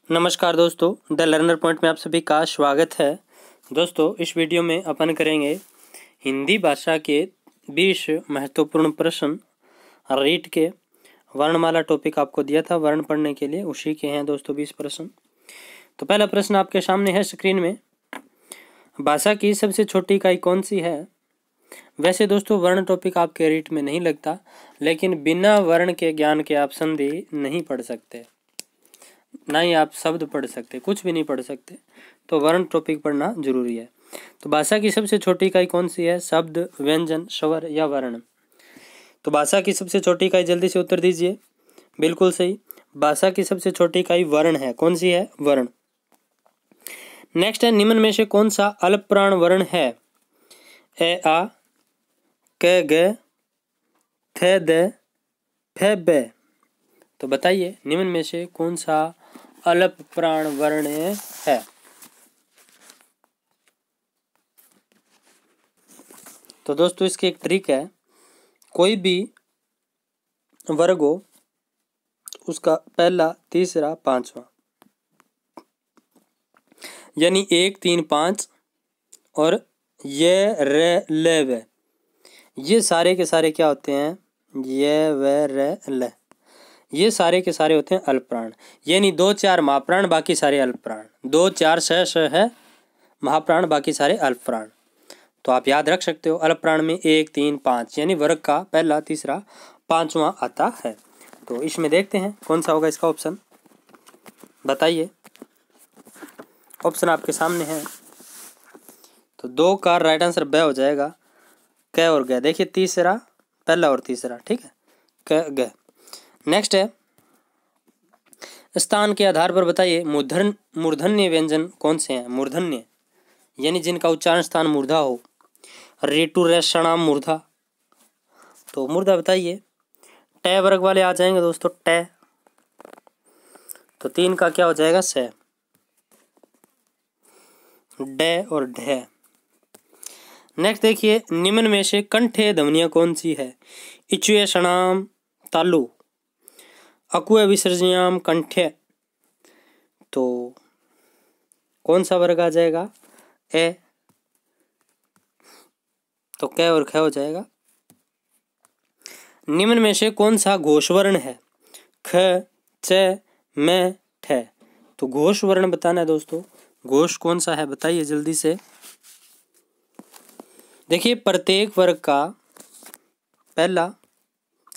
नमस्कार दोस्तों, the learner point में आप सभी का स्वागत है। दोस्तों, इस वीडियो में अपन करेंगे हिंदी भाषा के 20 महत्वपूर्ण प्रश्न। रीट के वर्णमाला टॉपिक आपको दिया था वर्ण पढ़ने के लिए, उसी के हैं दोस्तों 20 प्रश्न। तो पहला प्रश्न आपके सामने है स्क्रीन में। भाषा की सबसे छोटी इकाई कौन सी है? वैसे दोस्तों वर्ण टॉपिक आपके रीट में नहीं लगता, लेकिन बिना वर्ण के ज्ञान के आप संधि नहीं पढ़ सकते, ना ही आप शब्द पढ़ सकते, कुछ भी नहीं पढ़ सकते। तो वर्ण टॉपिक पढ़ना जरूरी है। तो भाषा की सबसे छोटी इकाई कौन सी है? शब्द, व्यंजन, स्वर या वर्ण? तो भाषा की सबसे छोटी इकाई, जल्दी से उत्तर दीजिए। बिल्कुल सही, भाषा की सबसे छोटी इकाई वर्ण है। कौन सी है? वर्ण। नेक्स्ट है, निम्न में से कौन सा अल्प प्राण वर्ण है? ए आ, क ग, थ द, फ ब। तो बताइए निम्न में से कौन सा अल्प प्राण वर्ण है? तो दोस्तों इसकी एक ट्रिक है, कोई भी वर्ग हो उसका पहला, तीसरा, पांचवा, यानी 1, 3, 5 और ये रे ले वे, ये सारे के सारे क्या होते हैं? ये वे रे ले, ये सारे के सारे होते हैं अल्प प्राण। यानी 2, 4 महाप्राण, बाकी सारे अल्प प्राण। 2, 4 श है महाप्राण, बाकी सारे अल्प प्राण। तो आप याद रख सकते हो, अल्प प्राण में 1, 3, 5 यानी वर्ग का पहला, तीसरा, पांचवा आता है। तो इसमें देखते हैं कौन सा होगा इसका ऑप्शन, बताइए। ऑप्शन आपके सामने है। तो 2 का राइट आंसर ब हो जाएगा, क और ग। देखिए तीसरा, पहला और तीसरा, ठीक है, क ग। नेक्स्ट है, स्थान के आधार पर बताइए मूर्धन्य व्यंजन कौन से हैं? मूर्धन्य यानी जिनका उच्चारण स्थान मूर्धा हो। रेटु रेषणाम मूर्धा। तो मूर्धा बताइए। ट वर्ग वाले आ जाएंगे दोस्तों, ट। तो 3 का क्या हो जाएगा? स। ड और ढ। नेक्स्ट देखिए, निम्न में से कंठे ध्वनियां कौन सी है? इचुए षणाम तालु, अकुए विसर्जयाम कंठे। तो कौन सा वर्ग आ जाएगा? ए। तो क और ख हो जाएगा। निम्न में से कौन सा घोष वर्ण है? ख, च, म, ठ। तो घोष वर्ण बताना है दोस्तों। घोष कौन सा है बताइए जल्दी से। देखिए प्रत्येक वर्ग का पहला,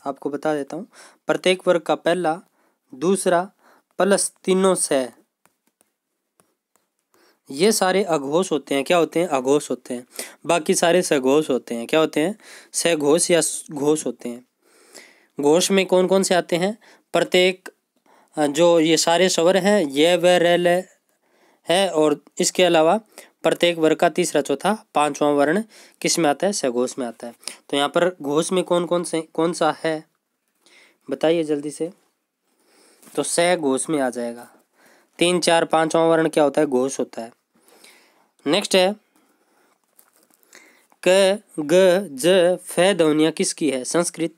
आपको बता देता हूं, प्रत्येक वर्ग का पहला, दूसरा प्लस तीनों से, ये सारे अघोष होते हैं। क्या होते हैं? अघोष होते हैं। बाकी सारे सघोष होते हैं। क्या होते हैं? सघोष या घोष होते हैं। घोष में कौन कौन से आते हैं? प्रत्येक जो ये सारे स्वर हैं, ये व र ल है, और इसके अलावा प्रत्येक वर्ग का तीसरा, चौथा, पांचवा वर्ण किस में आता है? सघोष में आता है। तो यहाँ पर घोष में कौन सा है बताइए जल्दी से। तो सघोष में आ जाएगा। 3, 4, पांचवा वर्ण क्या होता है? घोष होता है। नेक्स्ट है, क, ग, ज, फ ध्वनियाँ किसकी है? संस्कृत,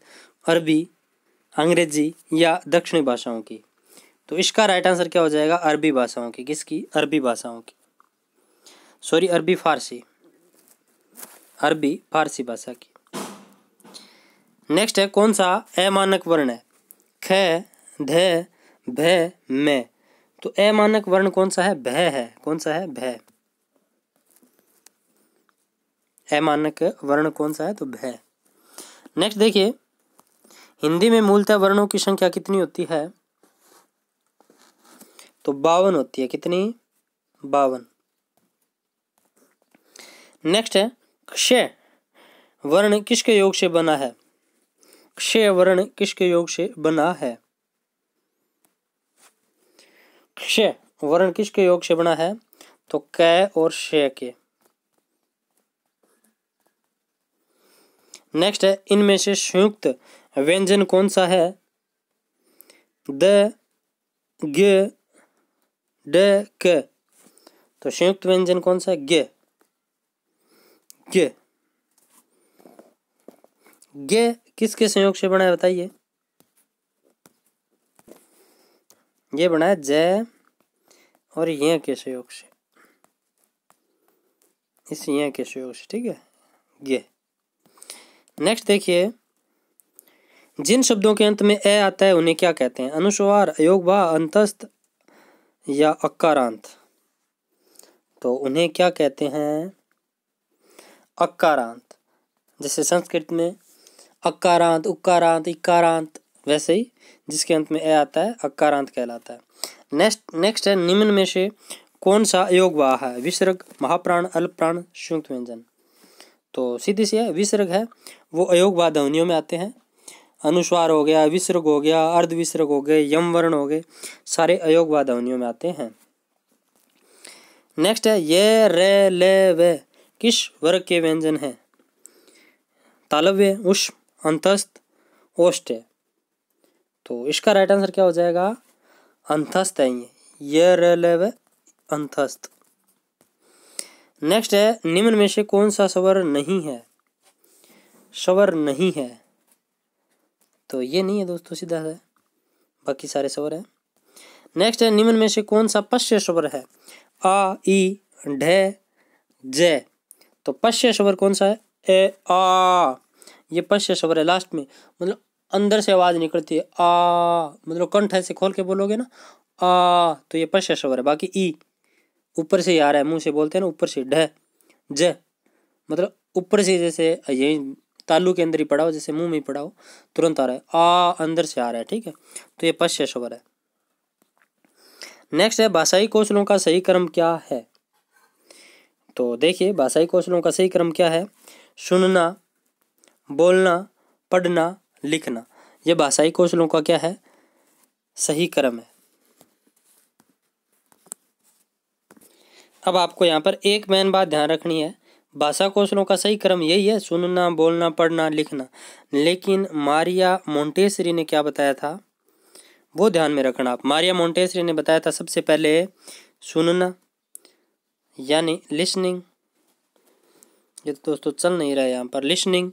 अरबी, अंग्रेजी या दक्षिणी भाषाओं की? तो इसका राइट आंसर क्या हो जाएगा? अरबी भाषाओं की। किसकी? अरबी भाषाओं की, सॉरी अरबी फारसी, अरबी फारसी भाषा की। नेक्स्ट है, कौन सा अमानक वर्ण है? ख, ध, भ, म। तो अमानक वर्ण कौन सा है? भ है। कौन सा है? भ। अमानक वर्ण कौन सा है? तो भ। नेक्स्ट देखिए, हिंदी में मूलतः वर्णों की संख्या कितनी होती है? तो 52 होती है। कितनी? 52। नेक्स्ट है, क्ष वर्ण किसके योग से बना है? क्ष वर्ण किसके योग से बना है? क्ष वर्ण किसके योग से बना है? तो क और श के। नेक्स्ट है, इनमें से संयुक्त व्यंजन कौन सा है? द, ग, ड, क। तो संयुक्त व्यंजन कौन सा है? ग। ग। ग किसके संयोग से बना है बताइए। ये बना है ज, और य के सहयोग से, इस य के सहयोग से, ठीक है, ये। नेक्स्ट देखिए, जिन शब्दों के अंत में ए आता है उन्हें क्या कहते हैं? अनुस्वार, अयोगवा, अंतस्थ या अकारांत? तो उन्हें क्या कहते हैं? अकारांत। जैसे संस्कृत में अकारांत, उकारांत, इकारांत, वैसे ही जिसके अंत में ए आता है अकारांत कहलाता है। नेक्स्ट है, निम्न में से कौन सा अयोगवाह है? विसर्ग, महाप्राण, अल्पप्राण, संयुक्त व्यंजन? तो सीधी सी है, विसर्ग है वो अयोगवाह ध्वनियों में आते हैं। अनुस्वार हो गया, विसर्ग हो गया, अर्ध विसर्ग हो गए, यम वर्ण हो गए, सारे अयोगवाह ध्वनियों में आते हैं। नेक्स्ट है, ये, रे, ले, वे किस वर्ग के व्यंजन हैं? तालव्य, उष्म, अंतस्थ, ओष्ठ है। तो इसका राइट आंसर क्या हो जाएगा? अंतस्थ है ये, रे, ले, वे अंतस्थ। नेक्स्ट है, निम्न में से कौन सा स्वर नहीं है? स्वर नहीं है, तो ये नहीं है दोस्तों, सीधा है, बाकी सारे स्वर है। नेक्स्ट है, निम्न में से कौन सा पश्य स्वर है? आ, ई, ढे, जे। तो पश्य स्वर कौन सा है? ए, आ, ये पश्य स्वर है लास्ट में, मतलब अंदर से आवाज निकलती है, आ, मतलब कंठ ऐसे खोल के बोलोगे ना, आ, तो ये पश्य स्वर है। बाकी ई ऊपर से ही आ रहा है, मुंह से बोलते हैं ना, ऊपर से। ढ, ज, मतलब ऊपर से, जैसे यही तालू के अंदर ही पड़ा हो, जैसे मुंह में ही पड़ा हो, तुरंत आ रहा है, आ अंदर से आ रहा है, ठीक है, तो ये पश्य स्वर है। नेक्स्ट है, भाषाई कौशलों का सही क्रम क्या है? तो देखिए, भाषाई कौशलों का सही क्रम क्या है? सुनना, बोलना, पढ़ना, लिखना, ये भाषाई कौशलों का क्या है? सही क्रम है। अब आपको यहाँ पर एक मेन बात ध्यान रखनी है, भाषा कौशलों का सही क्रम यही है, सुनना, बोलना, पढ़ना, लिखना। लेकिन मारिया मोंटेसरी ने क्या बताया था, वो ध्यान में रखना आप। मारिया मोंटेसरी ने बताया था सबसे पहले सुनना, यानी लिसनिंग, ये तो दोस्तों चल नहीं रहा है यहाँ पर, लिसनिंग,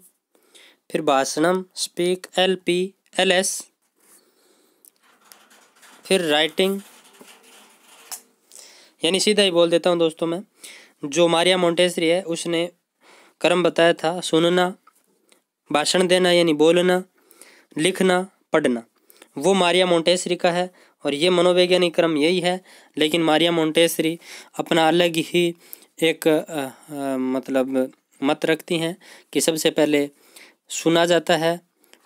फिर भाषणम, स्पीक, LP, LS, फिर राइटिंग। यानी सीधा ही बोल देता हूँ दोस्तों मैं, जो मारिया मोंटेसरी है उसने क्रम बताया था सुनना, भाषण देना यानी बोलना, लिखना, पढ़ना, वो मारिया मोंटेसरी का है। और ये मनोवैज्ञानिक क्रम यही है, लेकिन मारिया मोंटेसरी अपना अलग ही एक मतलब मत रखती हैं कि सबसे पहले सुना जाता है,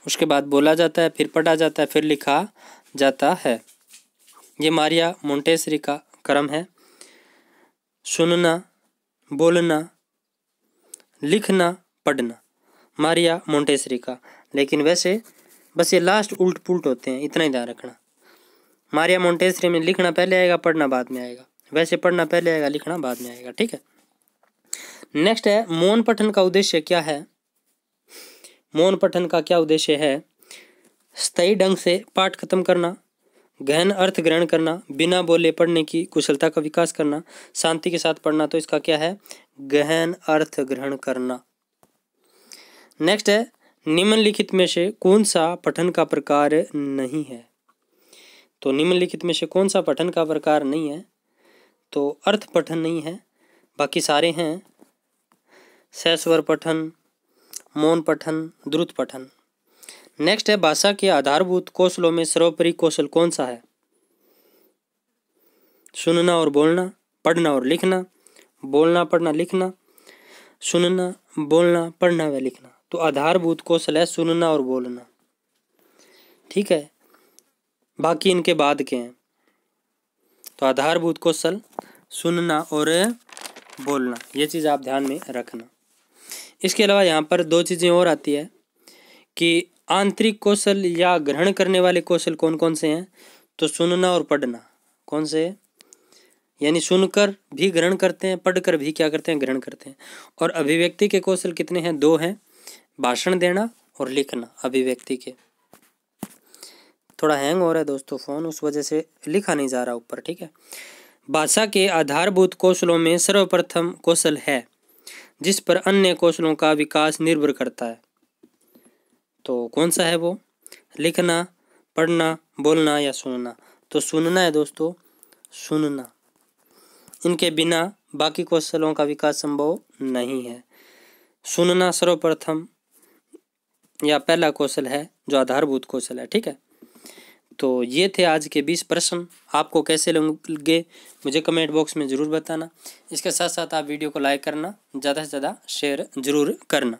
उसके बाद बोला जाता है, फिर पढ़ा जाता है, फिर लिखा जाता है। ये मारिया मोंटेसरी का क्रम है, सुनना, बोलना, लिखना, पढ़ना, मारिया मोंटेसरी का। लेकिन वैसे बस ये लास्ट उल्ट पुल्ट होते हैं, इतना ही ध्यान रखना। मारिया मोंटेसरी में लिखना पहले आएगा, पढ़ना बाद में आएगा, वैसे पढ़ना पहले आएगा, लिखना बाद में आएगा, ठीक है। नेक्स्ट है, मौन पठन का उद्देश्य क्या है? मौन पठन का क्या उद्देश्य है? स्थायी ढंग से पाठ खत्म करना, गहन अर्थ ग्रहण करना, बिना बोले पढ़ने की कुशलता का विकास करना, शांति के साथ पढ़ना। तो इसका क्या है? गहन अर्थ ग्रहण करना। नेक्स्ट है, निम्नलिखित में से कौन सा पठन का प्रकार नहीं है? तो निम्नलिखित में से कौन सा पठन का प्रकार नहीं है? तो अर्थ पठन नहीं है, बाकी सारे हैं, सहस्वर पठन, मौन पठन, द्रुत पठन। नेक्स्ट है, भाषा के आधारभूत कौशलों में सर्वोपरि कौशल कौन सा है? सुनना और बोलना, पढ़ना और लिखना, बोलना, पढ़ना, लिखना, सुनना, बोलना, पढ़ना व लिखना। तो आधारभूत कौशल है सुनना और बोलना, ठीक है, बाकी इनके बाद के हैं। तो आधारभूत कौशल सुनना और बोलना, ये चीज़ आप ध्यान में रखना। इसके अलावा यहाँ पर दो चीज़ें और आती है कि आंतरिक कौशल या ग्रहण करने वाले कौशल कौन कौन से हैं? तो सुनना और पढ़ना। कौन से? यानी सुनकर भी ग्रहण करते हैं, पढ़कर भी क्या करते हैं? ग्रहण करते हैं। और अभिव्यक्ति के कौशल कितने हैं? दो हैं, भाषण देना और लिखना। अभिव्यक्ति के थोड़ा हैंग हो रहा है दोस्तों फ़ोन, उस वजह से लिखा नहीं जा रहा ऊपर, ठीक है। भाषा के आधारभूत कौशलों में सर्वप्रथम कौशल है जिस पर अन्य कौशलों का विकास निर्भर करता है। तो कौन सा है वो? लिखना, पढ़ना, बोलना या सुनना? तो सुनना है दोस्तों, सुनना। इनके बिना बाकी कौशलों का विकास संभव नहीं है। सुनना सर्वप्रथम या पहला कौशल है जो आधारभूत कौशल है। ठीक है, तो ये थे आज के 20 प्रश्न। आपको कैसे लगे मुझे कमेंट बॉक्स में ज़रूर बताना। इसके साथ साथ आप वीडियो को लाइक करना, ज़्यादा से ज़्यादा शेयर ज़रूर करना।